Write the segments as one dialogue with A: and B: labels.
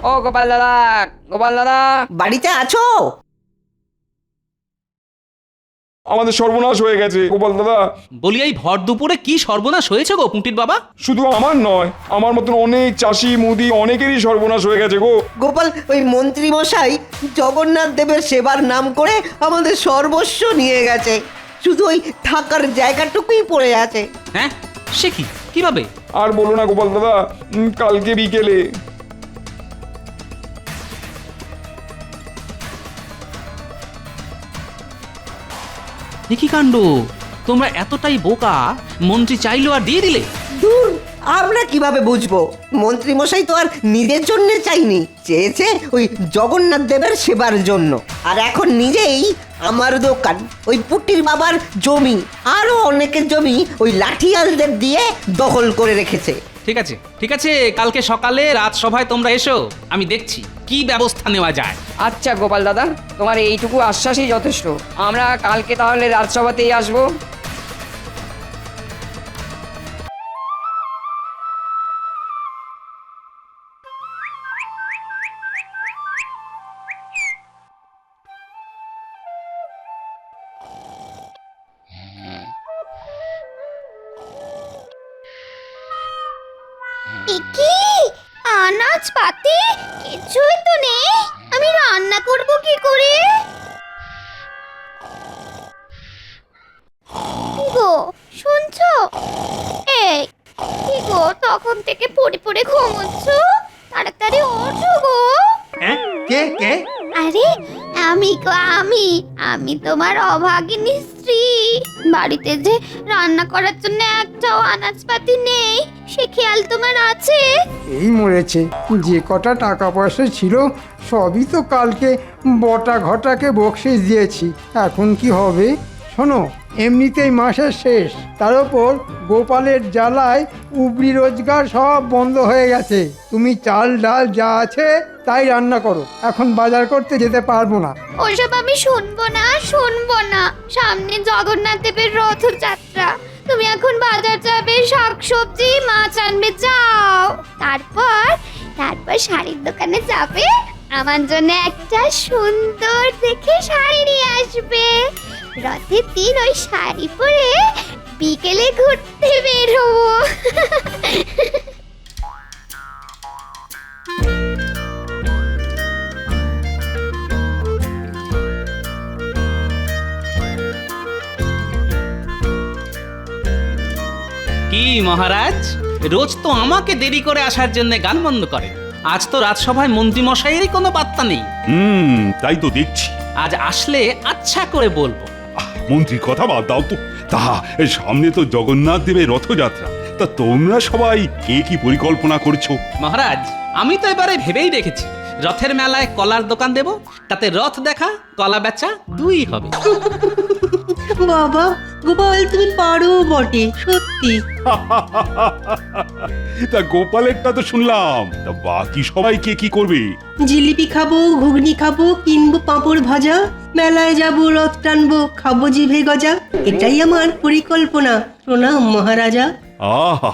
A: ও গোপাল দাদা, গোপাল দাদা,
B: বাড়িতে আছো?
C: আমাদের সর্বনাশ হয়ে গেছে গোপাল দাদা।
D: বলি এই ভর দুপুরে কি সর্বনাশ হয়েছে গো পুঁটির বাবা?
C: শুধু আমার নয়, আমার মতন অনেক চাষি মুদি অনেকেরই সর্বনাশ হয়ে গেছে গো।
B: গোপাল, ওই মন্ত্রী মশাই জগন্নাথ দেবের সেবার নাম করে আমাদের সর্বস্ব নিয়ে গেছে। শুধু ওই থাকার জায়গাটুকুই পড়ে আছে।
D: হ্যাঁ, সে কি, কিভাবে?
C: আর বলো না গোপাল দাদা, কালকে বিকেলে
D: এ কি কাণ্ড! তোমরা এতটাই বোকা, মন্ত্রী চাইলো আর দিয়ে দিলে?
B: দূর, আমরা কিভাবে বুঝবো? মন্ত্রী মশাই তো আর নিজের জন্য চাইনি, চেয়েছে ওই জগন্নাথ দেবের সেবার জন্য। আর এখন নিজেই আমার দোকান, ওই পুটির বাবার জমি, আরো অনেকের জমি ওই লাঠিয়ালদের দিয়ে দখল করে রেখেছে।
D: ঠিক আছে, ঠিক আছে, কালকে সকালে রাজসভায় তোমরা এসো, আমি দেখছি কি ব্যবস্থা নেওয়া যায়।
A: আচ্ছা গোপাল দাদা, তোমার এইটুকু আশ্বাসই যথেষ্ট। আমরা কালকে তাহলে রাজসভাতেই আসবো।
E: কি আনাজ পাতি কিছুই তো নেই, আমি রান্না করব কি করে? কি গো শুনছো? এই কি গো, তখন থেকে পড়ে পড়ে ঘুমোচ্ছ? তাড়াতাড়ি ওঠো গো।
F: হ্যাঁ, কে কে?
E: আরে আমি গো, আমি তোমার অভাগিনী স্ত্রী। বাড়িতে যে রান্না করার জন্য একটাও আনাজপাতি নেই, সে খেয়াল তোমার আছে?
F: এই মরেছে, যে কটা টাকা পয়সা ছিল সবই তো কালকে বটা ঘটাকে বকশিস দিয়েছি। এখন কি হবে? শোনো, এমনিতেই মাসের শেষ, তার ওপর গোপালের জ্বালায় উপরি রোজগার সব বন্ধ হয়ে গেছে। তুমি চাল ডাল যা আছে তাই রান্না করো, এখন বাজার করতে যেতে পারবো না।
E: ওসব আমি শুনবো না। সামনে জগন্নাথ দেবের রথযাত্রা, তুমি এখন বাজার যাবে, শাকসবজি মাছ আনবে, যাও। তারপর শাড়ির দোকানে যাবে, আমার জন্য একটা সুন্দর দেখে শাড়ি নিয়ে আসবে। রথের দিন ওই শাড়ি পরে বিকেলে ঘুরতে বের হবো।
D: কি মহারাজ, রোজ তো আমাকে দেরি করে আসার জন্য গান বন্ধ করেন, আজ তো রাজসভায় মন্ত্রী মশাইয়েরই কোনো পাত্তা নেই।
G: তাই তো দেখছি।
D: আজ আসলে আচ্ছা করে বলবো।
G: মন্ত্রীর কথা বাদ দাও তো। তা সামনে তো জগন্নাথ দেবের রথযাত্রা, তা তোমরা সবাই কে কি পরিকল্পনা করছো?
D: মহারাজ, আমি তো এবারে ভেবেই রেখেছি, রথের মেলায় কলার দোকান দেব, তাতে রথ দেখা কলা বেচা দুই হবে।
H: বাবা, গোপাল তুমি পারো বটে, সত্যি।
G: তা গোপালেরটা তো শুনলাম, তা বাকি সবাই কে কি করবে?
H: জিলিপি খাবো, ঘুগনি খাবো, কিনবো পাঁপড় ভাজা, মেলায় যাবো, রথ টানবো, খাবো জিভে গজা। এটাই আমার পরিকল্পনা। প্রণাম মহারাজা।
G: আহা,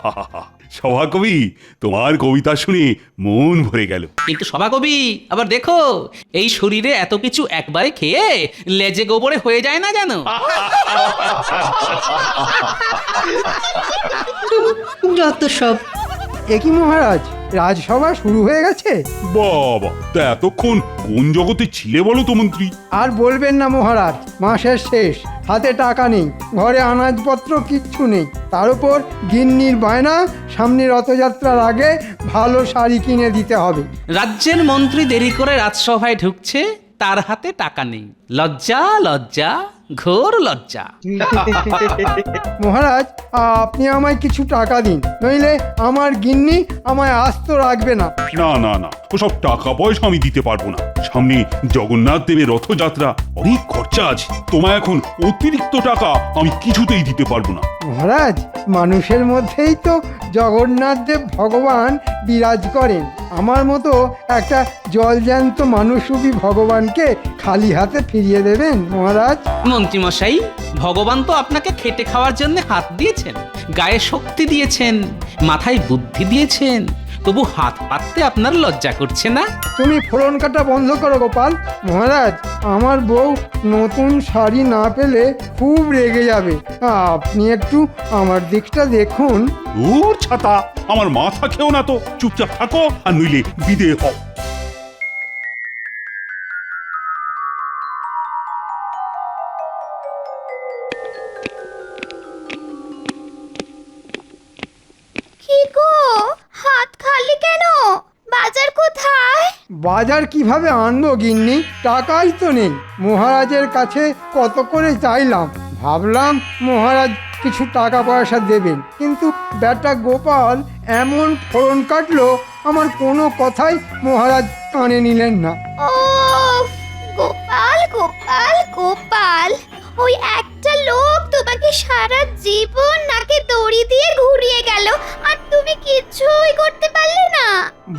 G: সভাকবি, তোমার কবিতা শুনে মন ভরে গেল।
D: কিন্তু সভাকবি, আবার দেখো, এই শরীরে এত কিছু একবারে খেয়ে লেজে গোবরে হয়ে যায় না জানো?
H: যত সব।
F: একই মহারাজ, রাজসভা শুরু হয়ে গেছে?
G: বাবা, তা এতক্ষণ কোন জগতে ছিলে বলো তো মন্ত্রী?
F: আর বলবেন না মহারাজ, মাসের শেষ, হাতে টাকা নেই, ঘরে আনাজপত্র কিচ্ছু নেই, তার উপর গিন্নির বায়না সামনে রথযাত্রার আগে ভালো শাড়ি কিনে দিতে হবে।
D: রাজ্যের মন্ত্রী দেরি করে রাজসভায় ঢুকছে, তার হাতে টাকা নেই। লজ্জা, লজ্জা, ঘোর লজ্জা।
F: মহারাজ, আপনি আমায় কিছু টাকা দিন, নইলে আমার গিন্নি আমায় আস্ত রাখবে না।
G: না না না, ওসব টাকা পয়সা আমি দিতে পারবো না। সামনে জগন্নাথ দেবের রথযাত্রা, অনেক খরচা আছে। তোমায় এখন অতিরিক্ত টাকা আমি কিছুতেই দিতে পারবো না।
F: মহারাজ, মানুষের মধ্যেই তো জগন্নাথ দেব ভগবান বিরাজ করেন। আমার মতো একটা জলজ্যান্ত মানুষরূপী ভগবানকে খালি হাতে ফিরিয়ে দেবেন মহারাজ?
D: মন্ত্রী মশাই, ভগবান তো আপনাকে খেটে খাওয়ার জন্য হাত দিয়েছেন, গায়ে শক্তি দিয়েছেন, মাথায় বুদ্ধি দিয়েছেন, তবু হাত পাততে আপনার লজ্জা করছে না?
F: তুমি ফোড়ন কাটা বন্ধ করো গোপাল। মহারাজ, আমার বউ নতুন শাড়ি না পেলে খুব রেগে যাবে। আপনি একটু আমার দিকটা দেখুন।
G: দূর ছাতা, আমার মাথা খেও না তো, চুপচাপ থাকো আর নইলে বিদে হও।
E: কি গো, হাত খালি কেন? বাজার কোথায়?
F: বাজার কিভাবে আনবো গিন্নি? টাকাই তো নেই। মহারাজের কাছে কত করে চাইলাম, ভাবলাম মহারাজ কিছু টাকা পয়সা দেবেন, কিন্তু বেটা গোপাল এমন ফোড়ন কাটলো, আমার কোনো কথাই মহারাজ কানে নিলেন না।
E: ও গোপাল গোপাল গোপাল, ওই একটা লোক তোমাকে সারা জীবন নাকে দড়ি দিয়ে ঘুরিয়ে গেল, আর তুমি কিছুই করতে পারলে না।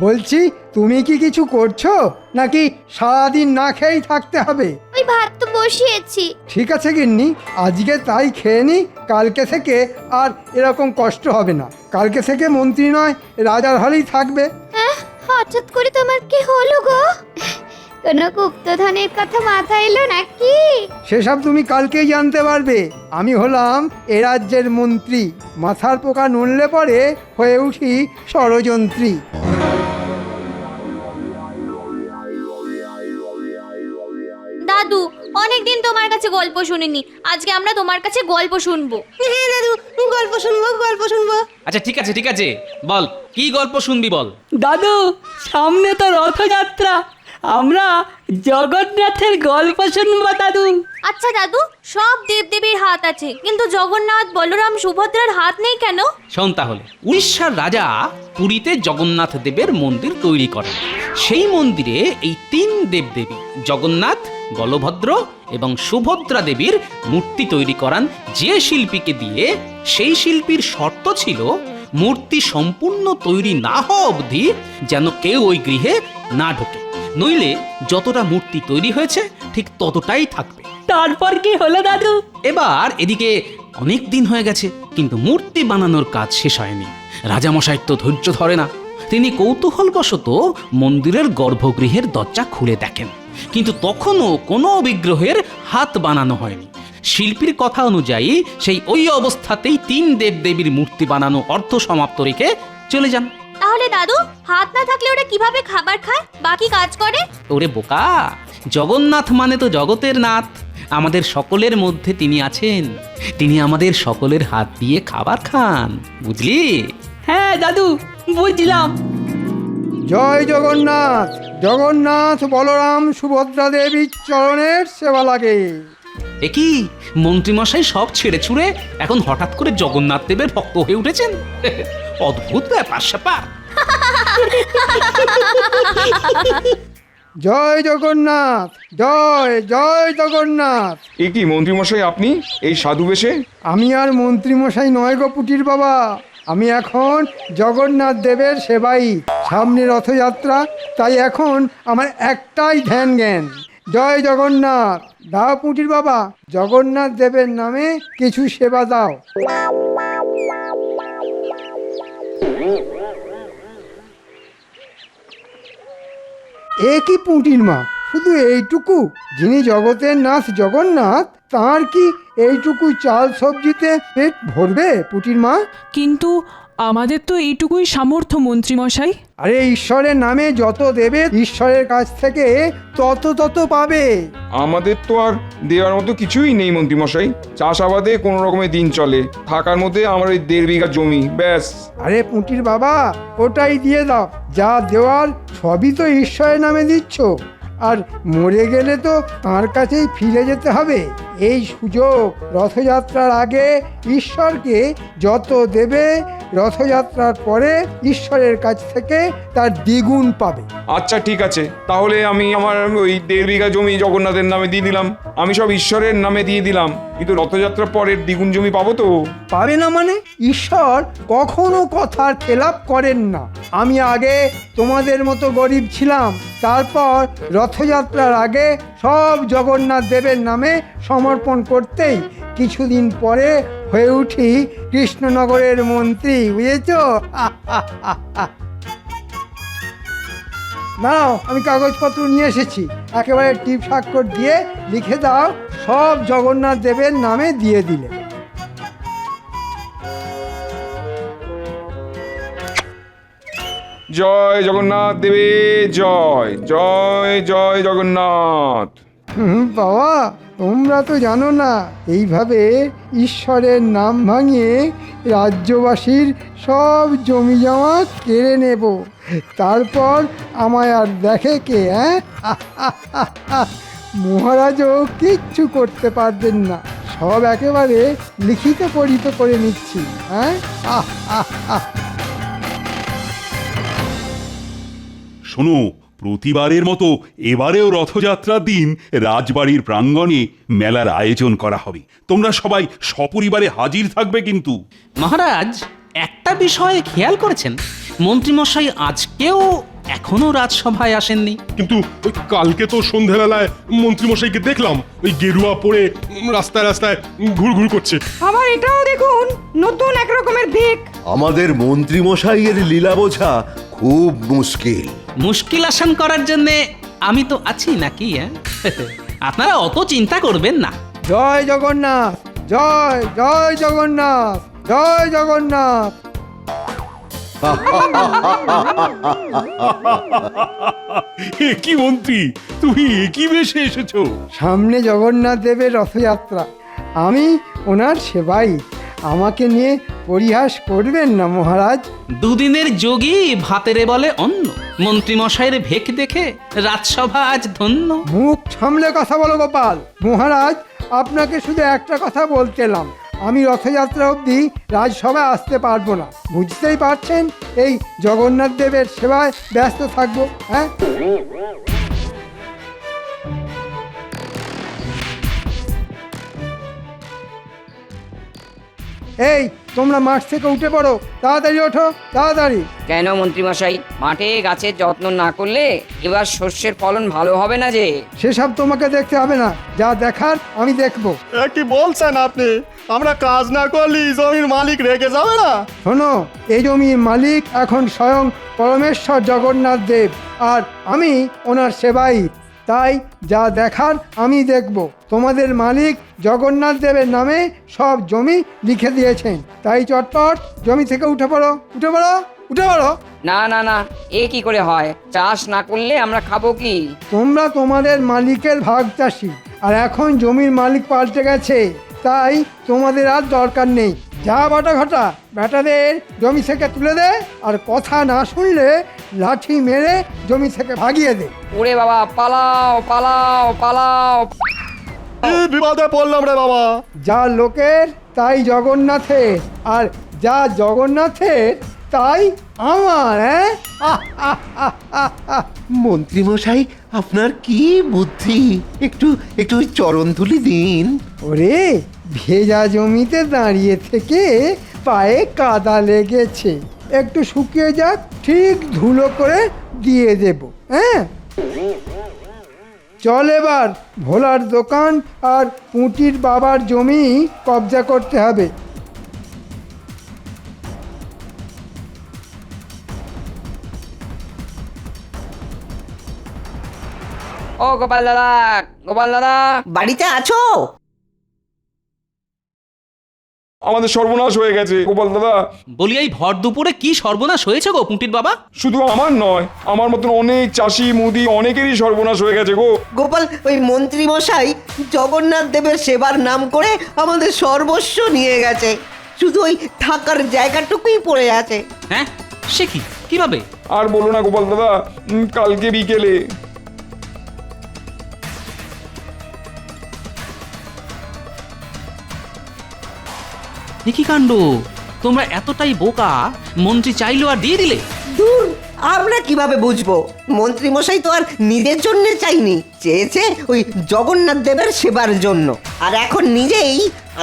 F: বলছি, তুমি কি কিছু করছো নাকি সারাদিন না খেয়েই থাকতে হবে?
E: ওই ভাত তো বসিয়েছি।
F: ঠিক আছে গিন্নি, আজকে তাই খেয়ে নি, কালকে থেকে আর এরকম কষ্ট হবে না। কালকে থেকে মন্ত্রী নয়, রাজার হালেই থাকবে।
E: হ্যাঁ, হঠাৎ করে তোমার কি হলো গো? কোনো গুপ্তধনের কথা মাথায় এলো নাকি?
F: সেসব তুমি কালকেই জানতে পারবে। আমি হলাম এ রাজ্যের মন্ত্রী, মাথার পোকা নড়লে পরে হয়ে উঠি ষড়যন্ত্রী।
I: দাদু, অনেকদিন তোমার কাছে গল্প শুনিনি, আজকে আমরা তোমার কাছে গল্প শুনবো।
H: হ্যাঁ দাদু, গল্প শুনবো গল্প শুনবো।
D: আচ্ছা ঠিক আছে ঠিক আছে, বল কি গল্প শুনবি বল।
J: দাদু, সামনে তো রথযাত্রা, আমরা জগন্নাথের গল্প শুনবো দাদু।
I: আচ্ছা দাদু, সব দেবদেবীর হাত আছে, কিন্তু জগন্নাথ, বলরাম, সুভদ্রার হাত নেই কেন?
D: শোন তাহলে, উড়িষ্যার রাজা পুরীতে জগন্নাথ দেবের মন্দির তৈরি করেন। সেই মন্দিরে এই তিন দেবদেবী জগন্নাথ, বলভদ্র এবং সুভদ্রা দেবীর মূর্তি তৈরি করান যে শিল্পীকে দিয়ে। সেই শিল্পীর শর্ত ছিল মূর্তি সম্পূর্ণ তৈরি না হওয়া অবধি যেন কেউ ওই গৃহে না ঢোকে, নইলে যতটা মূর্তি তৈরি হয়েছে ঠিক ততটাই থাকবে।
J: তারপর কি হলো দাদু?
D: এবার এদিকে অনেক দিন হয়ে গেছে, কিন্তু মূর্তি বানানোর কাজ শেষ হয়নি। রাজামশাইয়ের তো ধৈর্য ধরে না। তিনি কৌতূহলবশত মন্দিরের গর্ভগৃহের দরজা খুলে দেখেন, কিন্তু তখনও কোনো বিগ্রহের হাত বানানো হয়নি। শিল্পীর কথা অনুযায়ী সেই ওই অবস্থাতেই তিন দেবদেবীর মূর্তি বানানো অর্ধ সমাপ্ত রেখে চলে যান।
I: তাহলে দাদু, হাত না থাকলে ওরা কিভাবে খাবার খায়, বাকি কাজ করে?
D: ওরে বোকা, জগন্নাথ মানে তো জগতের নাথ। আমাদের সকলের মধ্যে তিনি আছেন, তিনি আমাদের সকলের হাত দিয়ে খাবার খান, বুঝলি?
J: হ্যাঁ দাদু, বুঝলাম।
F: জয় জগন্নাথ। জগন্নাথ, বলরাম, সুভদ্রা দেবীর চরণের সেবা লাগে।
D: একই মন্ত্রীমশাই সব ছেড়ে ছুড়ে এখন হঠাৎ করে জগন্নাথ দেবের ভক্ত হয়ে উঠেছেন। অদ্ভুত ব্যাপার স্যাপার।
F: জয় জগন্নাথ, জয় জয় জগন্নাথ।
C: এ কি মন্ত্রীমশাই, আপনি এই সাধু বেশে?
F: আমি আর মন্ত্রীমশাই নয় গো পুটির বাবা, আমি এখন জগন্নাথ দেবের সেবাই। সামনে রথযাত্রা, তাই এখন আমার একটাই ধ্যান জ্ঞান, জয় জগন্নাথ। দাও পুটির বাবা, জগন্নাথ দেবের নামে কিছু সেবা দাও। এ কি পুঁটির মা, শুধু এইটুকু? যিনি জগতের নাথ জগন্নাথ, তার কি এইটুকু চাল সবজিতে পেট ভরবে পুঁটির মা?
J: কিন্তু আমাদের তো এইটুকুই সামর্থ্য মন্ত্রীমশাই।
F: আরে ঈশ্বরের নামে যত দেবে, ঈশ্বরের কাছ থেকে তত পাবে।
C: আমাদের তো আর দেওয়ার মতো কিছুই নেই মন্ত্রীমশাই। চাষাবাদে কোনো রকমের দিন চলে, থাকার মধ্যে আমার ওই 1.5 বিঘা জমি, ব্যাস।
F: আরে পুঁটির বাবা, ওটাই দিয়ে দাও। যা দেওয়ার সবই তো ঈশ্বরের নামে দিচ্ছ, আর মরে গেলে তো তার কাছেই ফিরে যেতে হবে। এই সুযোগ, রথযাত্রার আগে ঈশ্বরকে যত দেবে, রথযাত্রার পরে ঈশ্বরের কাছ থেকে তার দ্বিগুণ পাবে।
C: আচ্ছা ঠিক আছে, তাহলে আমি আমার ওই 1.5 বিঘা জমি জগন্নাথের নামে দিয়ে দিলাম। আমি সব ঈশ্বরের নামে দিয়ে দিলাম, কিন্তু রথযাত্রার পরের দ্বিগুণ জমি পাবো তো?
F: পাবে না মানে? ঈশ্বর কখনো কথার খেলাপ করেন না। আমি আগে তোমাদের মতো গরিব ছিলাম, তারপর রথযাত্রার আগে সব জগন্নাথ দেবের নামে সমর্পণ করতেই কিছুদিন পরে হয়ে উঠি কৃষ্ণনগরের মন্ত্রী, বুঝেছ? দাঁড়াও, আমি কাগজপত্র নিয়ে এসেছি। একেবারে টিপ স্বাক্ষর দিয়ে লিখে দাও, সব জগন্নাথ দেবের নামে দিয়ে দিলে।
C: জয় জগন্নাথ দেবে জয়, জয় জয় জগন্নাথ।
F: বাবা, তোমরা তো জানো না, এইভাবে ঈশ্বরের নাম ভাঙিয়ে রাজ্যবাসীর সব জমি জমা কেড়ে নেব, তারপর আমায় আর দেখে কে? হ্যাঁ, মহারাজও কিচ্ছু করতে পারবেন না, সব একেবারে লিখিত পড়িত করে নিচ্ছি। হ্যাঁ,
G: শোনো, প্রতিবারের মতো এবারেও রথযাত্রার দিন রাজবাড়ির প্রাঙ্গণে মেলার আয়োজন করা হবে। তোমরা সবাই সপরিবারে হাজির থাকবে কিন্তু।
D: মহারাজ, একটা বিষয়ে খেয়াল করেছেন, মন্ত্রীমশাই আজকেও এখনো রাজসভায় আসেননি।
K: কিন্তু ওই কালকে তো সন্ধ্যাবেলায় মন্ত্রীমশাইকে দেখলাম ওই গেরুয়া পরে রাস্তায় রাস্তায় ঘুরঘুর করছে।
A: আবার এটাও দেখুন, নতুন এক রকমের ভিক।
L: আমাদের মন্ত্রী মশাইয়ের লীলা বোঝা খুব মুশকিল।
D: মুশকিল আসান করার জন্যে আমি তো আছি নাকি? আপনারা অত চিন্তা করবেন না।
F: জয় জগন্নাথ, জয় জয় জগন্নাথ, জয় জগন্নাথ।
G: কি মন্ত্রী, তুমি একই বেশে এসেছো?
F: সামনে জগন্নাথ দেবের রথযাত্রা, আমি ওনার সেবাই, আমাকে নিয়ে পরিহাস করবেন না মহারাজ।
D: দুদিনের যোগী ভাতেরে বলে অন্ন, মন্ত্রীমশাইয়ের ভেক দেখে রাজসভা আজ ধন্য।
F: মুখ সামলে কথা বলো গোপাল। মহারাজ, আপনাকে শুধু একটা কথা বলতেলাম, আমি রথযাত্রা অবধি রাজসভায় আসতে পারবো না, বুঝতেই পারছেন, এই জগন্নাথ দেবের সেবায় ব্যস্ত থাকবো। হ্যাঁ, এই তোমরা মাঠ থেকে উঠে পড়ো, তাড়াতাড়ি ওঠো, তাড়াতাড়ি।
A: কেন মন্ত্রীমশাই, মাঠে গাছের যত্ন না করলে এবার শস্যের ফলন ভালো হবে না যে?
F: সেসব তোমাকে দেখতে হবে না, যা দেখার আমি দেখবো।
K: কি বলছেন আপনি? আমরা কাজ না করলে জমির মালিক রেগে যাবে না?
F: শোনো, এই জমির মালিক এখন স্বয়ং পরমেশ্বর জগন্নাথ দেব, আর আমি ওনার সেবাই, তাই যা দেখার আমি দেখব। তোমাদের মালিক জগন্নাথ দেবের নামে সব জমি লিখে দিয়েছেন, তাই চটপট জমি থেকে উঠে পড়ো, উঠে পড়ো, উঠে পড়ো।
A: না না না, এ কি করে হয়? চাষ না করলে আমরা খাবো কি?
F: তোমরা তোমাদের মালিকের ভাগ চাষি, আর এখন জমির মালিক পাল্টে গেছে, তাই তোমাদের আর দরকার নেই। যা বাটা ঘটা, বেটাদের জমি থেকে তুলে দে, আর কথা না শুনলে লাঠি মেরে জমি থেকে ভাগিয়ে দে।
A: ওরে বাবা, পালাও পালাও পালাও!
K: বিপদে পড়লাম রে বাবা।
F: যা লোকের তাই জগন্নাথের, আর যা জগন্নাথের তাই আমার।
B: মন্ত্রী মশাই, আপনার কি বুদ্ধি! একটু একটু চরণ ধুলি দিন।
F: ওরে, ভেজা জমিতে দাঁড়িয়ে থেকে পায়ে কাদা লেগেছে, একটু শুকিয়ে যাক, ঠিক ধুলো করে দিয়ে দেব। হ্যাঁ, চল এবার ভোলার দোকান আর পুঁটির বাবার জমি কবজা করতে হবে।
A: ও গোপাল দাদা, গোপাল দাদা!
B: বাড়িতে আছো?
C: আমাদের সর্বনাশ হয়ে গেছে গোপাল দাদা।
D: বলি, এই ভর দুপুরে কি সর্বনাশ হয়েছে গো পুঁটির বাবা?
C: শুধু আমার নয়, আমার মতন অনেক চাষি মুদি অনেকেরই সর্বনাশ হয়ে গেছে গো।
B: গোপাল, ওই মন্ত্রী মশাই জগন্নাথ দেবের সেবার নাম করে আমাদের সর্বস্ব নিয়ে গেছে, শুধু ওই থাকার জায়গাটুকুই পড়ে আছে।
D: হ্যাঁ, সে কি, কিভাবে?
C: আর বলো না গোপাল দাদা, কালকে বিকেলে
D: কি কাণ্ড! তোমরা এতটাই বোকা, মন্ত্রী চাইলো আর দিয়ে দিলে?
B: দূর, আমরা কিভাবে বুঝবো? মন্ত্রী মশাই তো আর নিজের জন্য চাইনি, চেয়েছে ওই জগন্নাথ দেবের সেবার জন্য, আর এখন নিজেই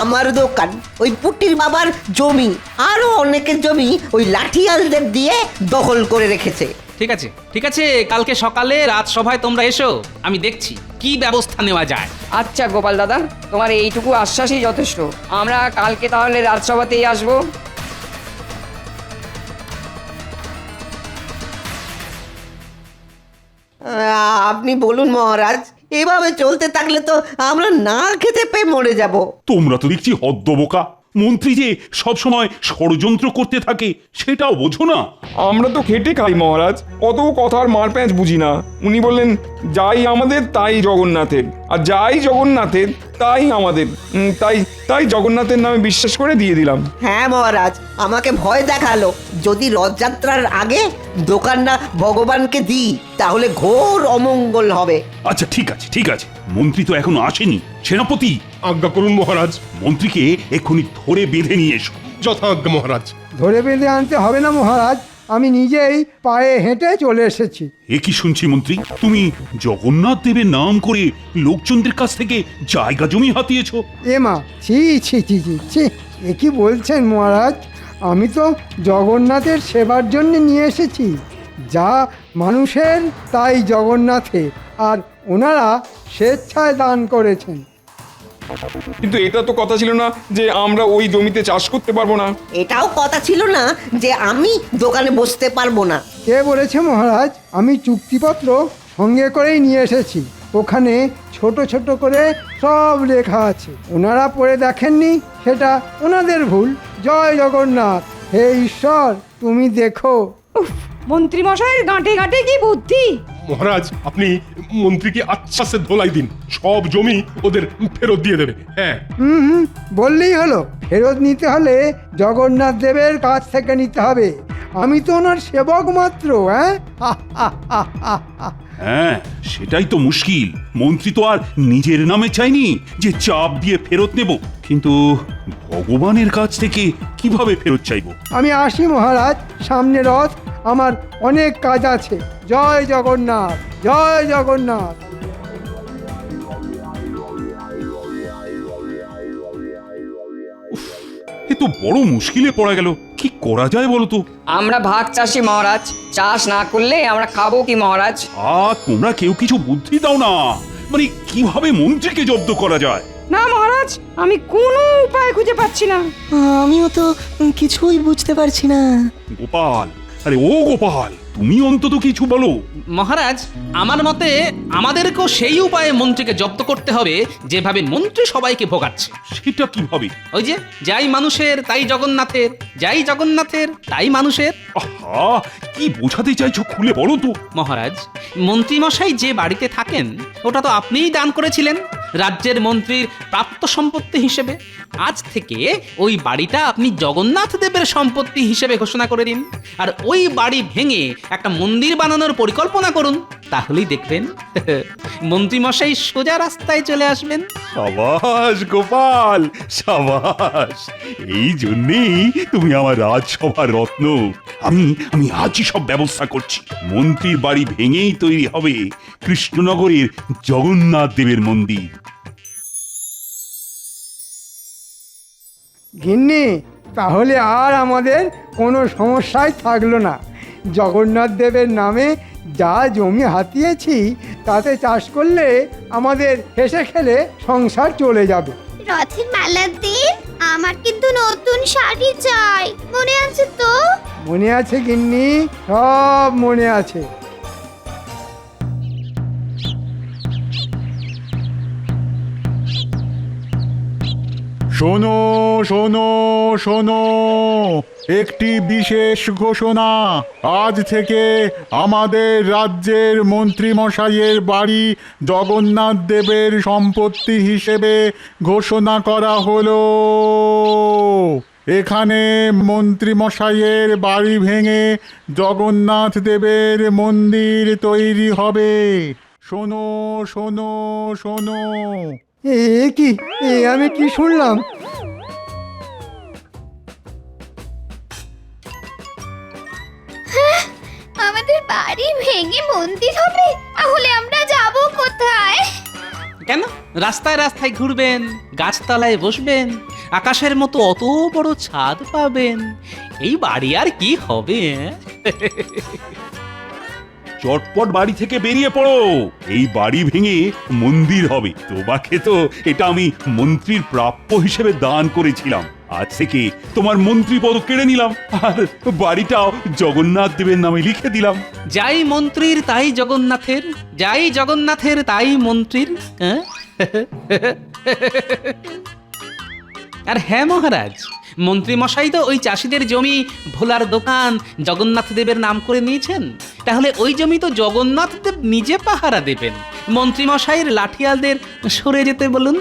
B: আমার দোকান, ওই পুটির বাবার জমি, আরো অনেকের জমি ওই লাঠিয়ালদের দিয়ে দখল করে রেখেছে।
D: ঠিক আছে, ঠিক আছে, কালকে সকালে রাজসভায় তোমরা এসো, আমি দেখছি কি ব্যবস্থা নেওয়া যায়।
A: আচ্ছা গোপাল দাদা, তোমার এইটুকু আশ্বাসই যথেষ্ট। আমরা কালকে তাহলে রাজসভাতেই আসবো।
B: আপনি বলুন মহারাজ, এভাবে চলতে থাকলে তো আমরা না খেতে পেয়ে মরে যাব।
G: তোমরা তো দেখছি হদ্দবোকা। মন্ত্রী যে সব সময় ষড়যন্ত্র করতে থাকে সেটাও বোঝো না।
C: আমরা তো খেটে খাই মহারাজ, অত কথার মার প্যাঁচ বুঝি না। উনি বললেন যাই আমাদের তাই জগন্নাথের, আর যাই জগন্নাথের তাই আমাদের। তাই তাই জগন্নাথের নামে বিশ্বাস করে দিয়ে দিলাম।
B: হ্যাঁ মহারাজ, আমাকে ভয় দেখালো। যদি রথযাত্রার আগে দোকানটা ভগবানকে দিই তাহলে ঘোর অমঙ্গল হবে।
G: আচ্ছা ঠিক আছে ঠিক আছে, মন্ত্রী তো এখনো আসেনি। সেনাপতি,
K: আজ্ঞা করুন মহারাজ।
G: মন্ত্রীকে এক্ষুনি ধরে বেঁধে নিয়ে এসো।
K: যথাজ্ঞা মহারাজ।
F: ধরে বেঁধে আনতে হবে না মহারাজ, আমি নিজেই পায়ে হেঁটে চলে এসেছি।
G: এ কি শুনছি মন্ত্রী, তুমি জগন্নাথ দেবের নাম করে লোকজনদের কাছ থেকে জায়গা জমি হাতিয়েছো?
F: মা, ছি ছি ছি ছি ছি, এ কি বলছেন মহারাজ? আমি তো জগন্নাথের সেবার জন্য নিয়ে এসেছি। যা মানুষের তাই জগন্নাথের, আর ওনারা স্বেচ্ছায় দান করেছেন।
C: কিন্তু এটা তো কথা ছিল না যে আমরা ওই জমিতে চাষ করতে পারবো না।
B: এটাও কথা ছিল না যে আমি দোকানে বসতে পারবো না।
F: কে বলেছে মহারাজ? আমি চুক্তিপত্র সঙ্গে করেই নিয়ে এসেছি। ওখানে ছোট ছোট করে সব লেখা আছে। ওনারা পড়ে দেখেননি, সেটা ওনাদের ভুল। জয় জগন্নাথ। হে ঈশ্বর, তুমি দেখো।
A: মন্ত্রী মশাইয়ের গাঁটে গাঁটে কি বুদ্ধি!
K: মহারাজ, আপনি মন্ত্রীকে আচ্ছাসে ধোলাই দিন, সব জমি ওদের ফেরত দিয়ে দেবে। হ্যাঁ,
F: হুম, বললেই হলো। ফেরত নিতে হলে জগন্নাথ দেবের কাছ থেকে নিতে হবে। আমি তো ওনার সেবক মাত্র।
G: হ্যাঁ, সেটাই তো মুশকিল। মন্ত্রী তো আর নিজের নামে চাইনি যে চাপ দিয়ে ফেরত নেব, কিন্তু ভগবানের কাছ থেকে কিভাবে ফেরত চাইবো?
F: আমি আসি মহারাজ, সামনে রথ, আমার অনেক কাজ আছে। জয় জগন্নাথ, জয় জগন্নাথ।
G: এ তো বড় মুশকিলে পড়া গেল। কি করা যায় বলো তো?
A: আমরা ভাগ চাষি মহারাজ, চাষ না করলে আমরা খাবো কি মহারাজ?
G: তোমরা কেউ কিছু বুদ্ধি দাও না, মানে কিভাবে মন্ত্রীকে জব্দ করা যায়।
A: না মহারাজ, আমি কোনো উপায় খুঁজে পাচ্ছি না।
H: আমিও তো কিছুই বুঝতে পারছি না।
G: গোপাল, আরে ও গোপাল, তুমি অন্তত কিছু বলো।
D: মহারাজ, আমার মতে আমাদেরকেও সেই উপায়ে মন্ত্রীকে জব্দ করতে হবে যেভাবে মন্ত্রী সবাইকে ভোগাচ্ছে।
G: সেটা কিভাবে?
D: ওই যে, যাই মানুষের তাই জগন্নাথের, যাই জগন্নাথের তাই মানুষের।
G: আহা, কি বোঝাতে চাইছো খুলে বলো তো।
D: মহারাজ, মন্ত্রীমশাই যে বাড়িতে থাকেন ওটা তো আপনিই দান করেছিলেন রাজ্যের মন্ত্রীর প্রাপ্ত সম্পত্তি হিসেবে। আজ থেকে ওই বাড়িটা আপনি জগন্নাথ দেবের সম্পত্তি হিসেবে ঘোষণা করে দিন, আর ওই বাড়ি ভেঙে একটা মন্দির বানানোর পরিকল্পনা করুন। তাহলেই দেখবেন মন্ত্রীমশাই সোজা রাস্তায় চলে আসবেন।
G: সাবাস গোপাল, সাবাস। এই জন্যেই তুমি আমার রাজসভার রত্ন। আমি আজই সব ব্যবস্থা করছি। মন্ত্রীর বাড়ি ভেঙেই তৈরি হবে কৃষ্ণনগরের জগন্নাথ দেবের মন্দির।
F: গিন্নি, তাহলে আর আমাদের কোনো সমস্যাই থাকলো না। জগন্নাথ দেবের নামে যা জমি হাতিয়েছি তাতে চাষ করলে আমাদের হেসে খেলে সংসার চলে যাবে।
E: রথের মেলার দিন আমার কিন্তু নতুন শাড়ি চাই, মনে আছে তো?
F: মনে আছে গিন্নি, সব মনে আছে।
M: শোনো শোনো শোনো, একটি বিশেষ ঘোষণা। আজ থেকে আমাদের রাজ্যের মন্ত্রীমশাইয়ের বাড়ি জগন্নাথ দেবের সম্পত্তি হিসেবে ঘোষণা করা হলো। এখানে মন্ত্রীমশাইয়ের বাড়ি ভেঙে জগন্নাথ দেবের মন্দির তৈরি হবে। শোনো শোনো শোনো।
F: কি আমি কি শুনলাম?
E: আমাদের বাড়ি ভেঙে মন্দির হবে? তাহলে আমরা যাব কোথায়?
D: কেন? রাস্তায় রাস্তায় ঘুরবেন, গাছতলায় বসবেন, আকাশের মতো অত বড় ছাদ পাবেন। এই বাড়ি আর কি হবে?
G: চটপট বাড়ি থেকে বেরিয়ে পড়ো। এই বাড়ি ভেঙে মন্দির হবে। তোমাকে তো এটা আমি মন্ত্রীর প্রাপ্য হিসেবে দান করেছিলাম। আজ থেকে তোমার মন্ত্রী পদ কেড়ে নিলাম, আর বাড়িটাও জগন্নাথ দেবের নামে লিখে দিলাম।
D: যাই মন্ত্রীর তাই জগন্নাথের, যাই জগন্নাথের তাই মন্ত্রীর। হ্যাঁ? আর হ্যাঁ মহারাজ, মন্ত্রী মশাই তো ওই চাষিদের জমি ভোলার দোকান জগন্নাথ দেবের নাম করে নিয়েছেন। তাহলে ওই জমি তো জগন্নাথ দেব নিজে পাহারা দেবেন। মন্ত্রী মশাইয়ের লাঠিয়ালদের সরে যেতে বলুন।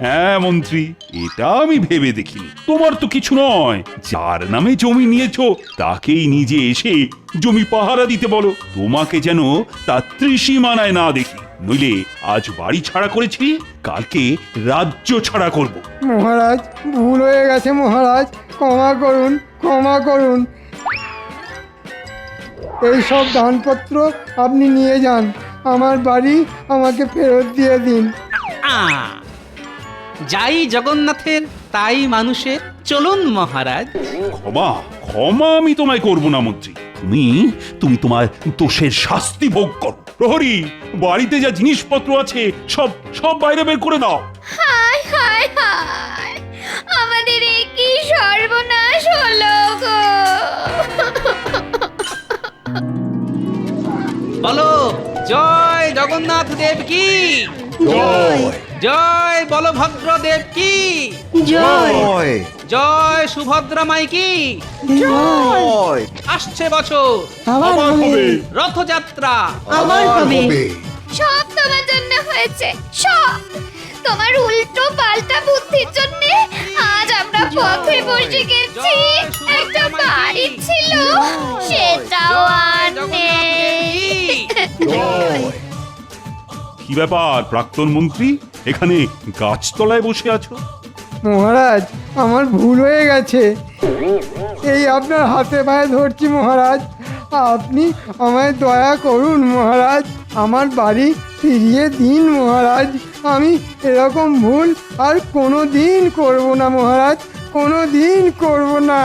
G: হ্যাঁ মন্ত্রী, এটা আমি ভেবে দেখিনি। তোমার তো কিছু নয়, যার নামে জমি নিয়েছো তাকেই নিজে এসে জমি পাহারা দিতে বলো। তোমাকে যেন তার ত্রিসীমানায় না দেখি, নইলে আজ বাড়ি ছাড়া করেছি, কালকে রাজ্য ছাড়া করব।
F: মহারাজ, ভুল হয়ে গেছে মহারাজ, ক্ষমা করুন, ক্ষমা করুন। এই সব দানপত্র আপনি নিয়ে যান, আমার বাড়ি আমাকে ফেরত দিয়ে দিন।
D: যাই জগন্নাথের তাই মানুষের, চলুন মহারাজ।
G: ক্ষমা ক্ষমা আমি তোমায় করব না মন্ত্রী। তুমি তোমার দোষের শাস্তি ভোগ করো। প্রহরী, বাড়িতে যা জিনিসপত্র আছে সব সব বাইরে বের করে দাও।
E: হায় হায় হায়, আমাদের এ কি সর্বনাশ হলো গো।
D: বলো জয় জগন্নাথ দেব কি,
L: জয়
D: জয় বলভদ্র দেব কি,
L: জয়
D: জয় সুভদ্রা মাই কি।
L: জয়
D: আসছে বছর
K: আবার হবে।
D: রথযাত্রা
H: আবার হবে।
E: সব তোমার জন্য হয়েছে, সব তোমার উল্টো পাল্টা বুদ্ধির জন্য আজ আমরা পথে বসে গেছি। একটা বাড়ি ছিল, সেটাও আর নেই।
G: কি ব্যাপার প্রাক্তন মন্ত্রী, এখানে গাছতলায় বসে আছো?
F: মহারাজ, আমার ভুল হয়ে গেছে, এই আপনার হাতে পায়ে ধরছি মহারাজ, আপনি আমায় দয়া করুন মহারাজ, আমার বাড়ি ফিরিয়ে দিন মহারাজ। আমি এরকম ভুল আর কোনো দিন করবো না মহারাজ, কোনো দিন করবো না।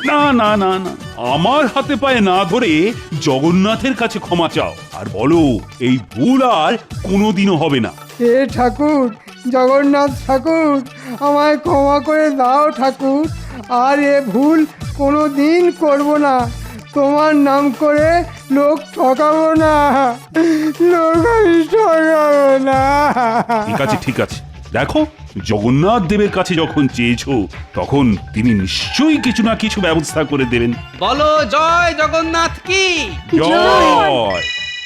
G: না না না না, আমার হাতে পায়ে না ধরে জগন্নাথের কাছে ক্ষমা চাও, আর বলো এই ভুল আর কোনোদিনও হবে না।
F: হে ঠাকুর, জগন্নাথ ঠাকুর, আমায় ক্ষমা করে দাও ঠাকুর, আর এ ভুল কোনো দিন করবো না। তোমার নাম করে লোক ঠকাবো না, লোক আমি ঠকাবো না।
G: ঠিক আছে ঠিক আছে, দেখো জগন্নাথ দেবের কাছে যখন চেয়েছো তখন তিনি নিশ্চয়ই কিছু না কিছু ব্যবস্থা করে দেবেন।
D: বলো জয় জগন্নাথ কি,
G: জয়।